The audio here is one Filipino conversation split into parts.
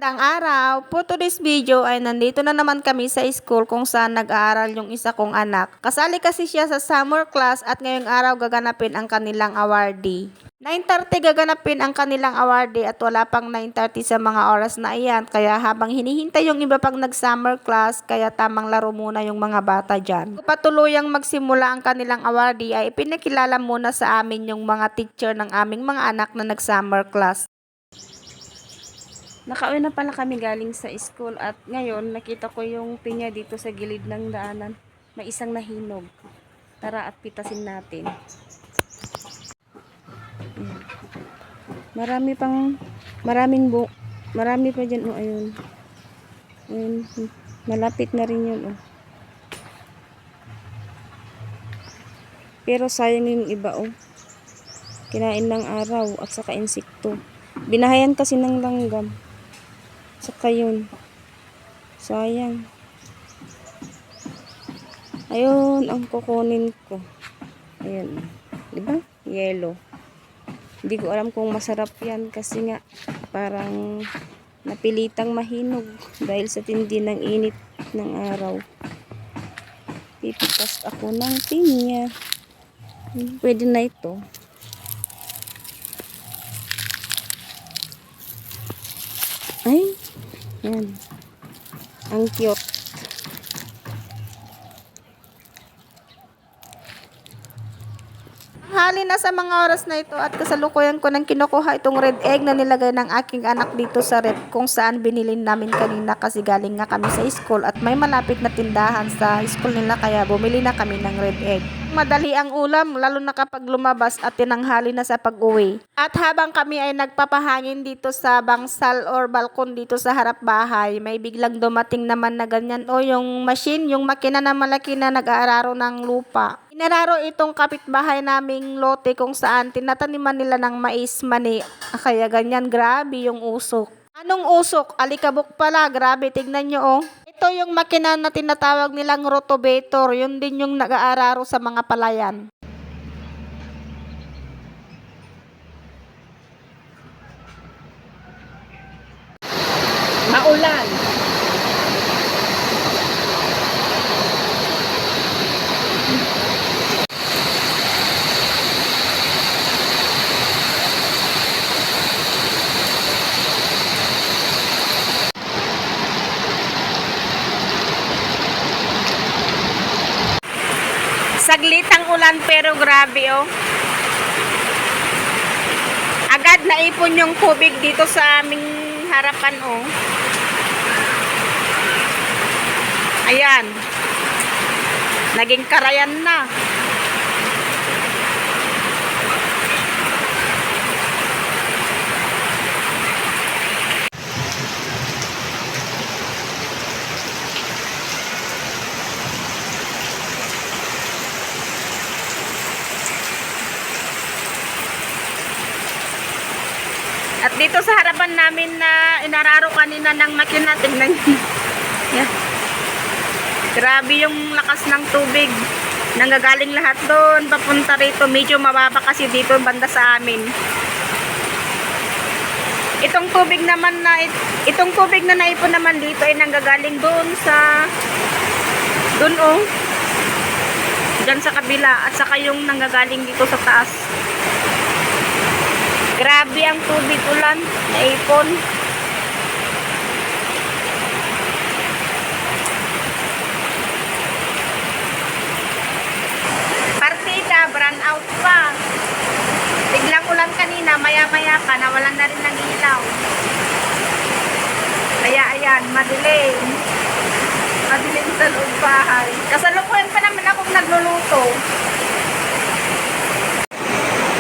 Magandang araw! For today's video ay nandito na naman kami sa school kung saan nag-aaral yung isa kong anak. Kasali kasi siya sa summer class at ngayong araw gaganapin ang kanilang awardee. 9:30 gaganapin ang kanilang awardee at wala pang 9:30 sa mga oras na iyan. Kaya habang hinihintay yung iba pang nag-summer class, kaya tamang laro muna yung mga bata dyan. Kung patuluyang magsimula ang kanilang awardee ay ipinakilala muna sa amin yung mga teacher ng aming mga anak na nag-summer class. Nakauwi na pala kami galing sa school at ngayon nakita ko yung pinya dito sa gilid ng daanan. May isang nahinog. Tara at pitasin natin. Marami pa dyan. Oh, ayun. Ayun. Malapit na rin yun. Oh. Pero sayang yung iba. Oh. Kinain ng araw at saka insekto. Binahayan kasi ng langgam. Saka yun. Sayang. Ayun ang kukunin ko. Ayun. Diba? Yellow. Hindi ko alam kung masarap yan kasi nga parang napilitang mahinog dahil sa tindi ng init ng araw. Pipitas ako ng pinya. Pwede na ito. Ay, yan. Ang cute. Hali na sa mga oras na ito at kasalukuyan ko nang kinukuha itong red egg na nilagay ng aking anak dito sa rep kung saan binilin namin kanina kasi galing nga kami sa school at may malapit na tindahan sa school nila kaya bumili na kami ng red egg. Madali ang ulam lalo na kapag lumabas at tinanghali na sa pag-uwi. At habang kami ay nagpapahangin dito sa bangsal or balkon dito sa harap bahay, may biglang dumating naman na ganyan o yung machine, yung makina na malaki na nag-aararo ng lupa. Inararo itong kapitbahay naming lote kung saan tinataniman nila ng mais mani. Kaya ganyan, grabe yung usok. Anong usok? Alikabok pala, grabe, tignan nyo oh. Ito yung makina na tinatawag nilang rotovator, yun din yung nag-aararo sa mga palayan. Maulan. Saglitang ulan pero grabe oh. Agad naipon yung tubig dito sa aming harapan oh. Ayan. Naging karayan na. At dito sa harapan namin na inararo kanina ng makina, tingnan niyo. Yeah. Grabe yung lakas ng tubig. Nanggagaling lahat doon, papunta rito. Medyo mababa kasi dito banda sa amin. Itong tubig na naipon naman dito ay nanggagaling doon sa oh. Diyan sa kabila at saka yung nanggagaling dito sa taas. Grabe ang tubig ulan, naipon. Partida, brand out pa. Biglang ulan kanina, maya-maya pa, nawalan na rin ng ilaw. Kaya ayan, madilim. Madilim sa loob bahay. Kasalukuyan pa naman akong nagluluto.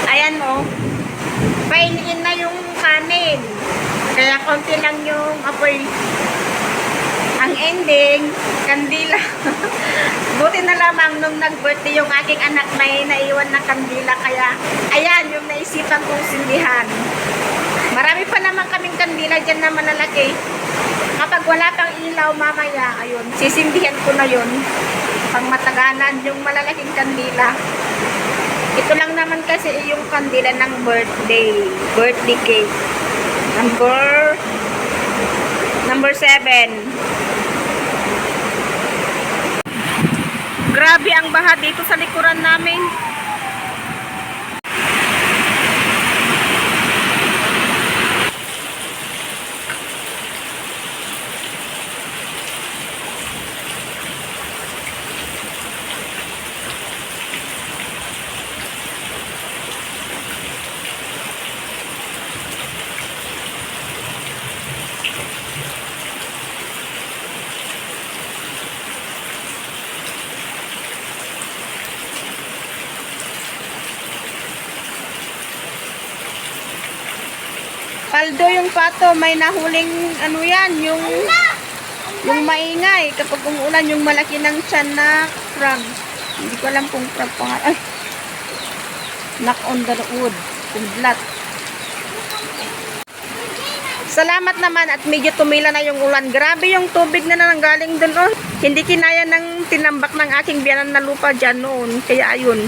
Ayan oh. Painiin na yung kanin. Kaya konti lang yung apoy. Ang ending, kandila. Buti na lamang nung nag-birthday yung aking anak may naiwan na kandila. Kaya, ayan yung naisipan kong sindihan. Marami pa naman kaming kandila dyan na malalaki. Kapag wala pang ilaw mamaya, ayun, sisindihan ko na yun. Pang matagalan yung malalaking kandila. Ito lang naman kasi yung kandila ng birthday cake. Number Number 7. Grabe ang baha dito sa likuran namin. Paldo yung pato, may nahuling ano yan, yung maingay kapag umuulan, yung malaki ng tiyan na crab. Hindi ko alam kung crab pa nga. Ay, knock on the wood, kudlat. Salamat naman at medyo tumila na yung ulan. Grabe yung tubig na nanggaling dun. Oh. Hindi kinaya ng tinambak ng aking biyanan na lupa dyan noon. Kaya ayun.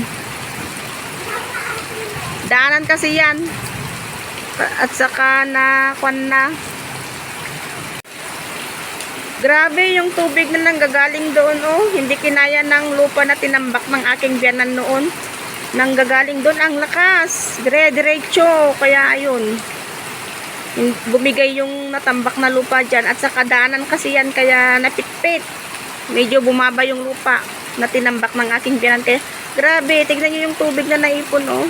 Daanan kasi yan. At saka na kwan na. Grabe yung tubig na nanggagaling doon. Oh. Hindi kinaya ng lupa na tinambak ng aking biyanan noon. Nanggagaling doon ang lakas. Dire-diretso. Kaya ayun. Bumigay yung natambak na lupa dyan. At saka daanan kasi yan. Kaya napitpit. Medyo bumaba yung lupa na tinambak ng aking biyanan. Kaya, grabe. Tignan nyo yung tubig na naipon. Oh.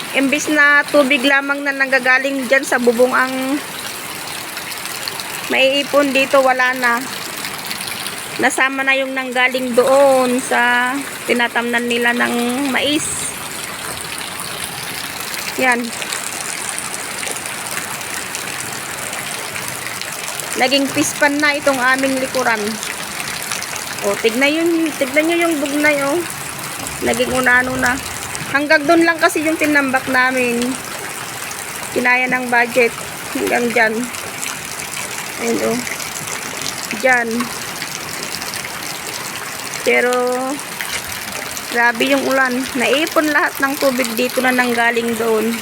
Imbis na tubig lamang na nanggagaling dyan sa bubong ang maiipon dito, wala na. Nasama na yung nanggaling doon sa tinatamnan nila ng mais. Yan. Naging pispan na itong aming likuran. O, tignan nyo yung bugnay, oh. Naging unano na. Hanggang doon lang kasi yung tinambak namin. Kinaya ng budget. Hanggang dyan. Ayun, oh. Dyan. Pero, grabe yung ulan. Naipon lahat ng tubig dito na nanggaling doon.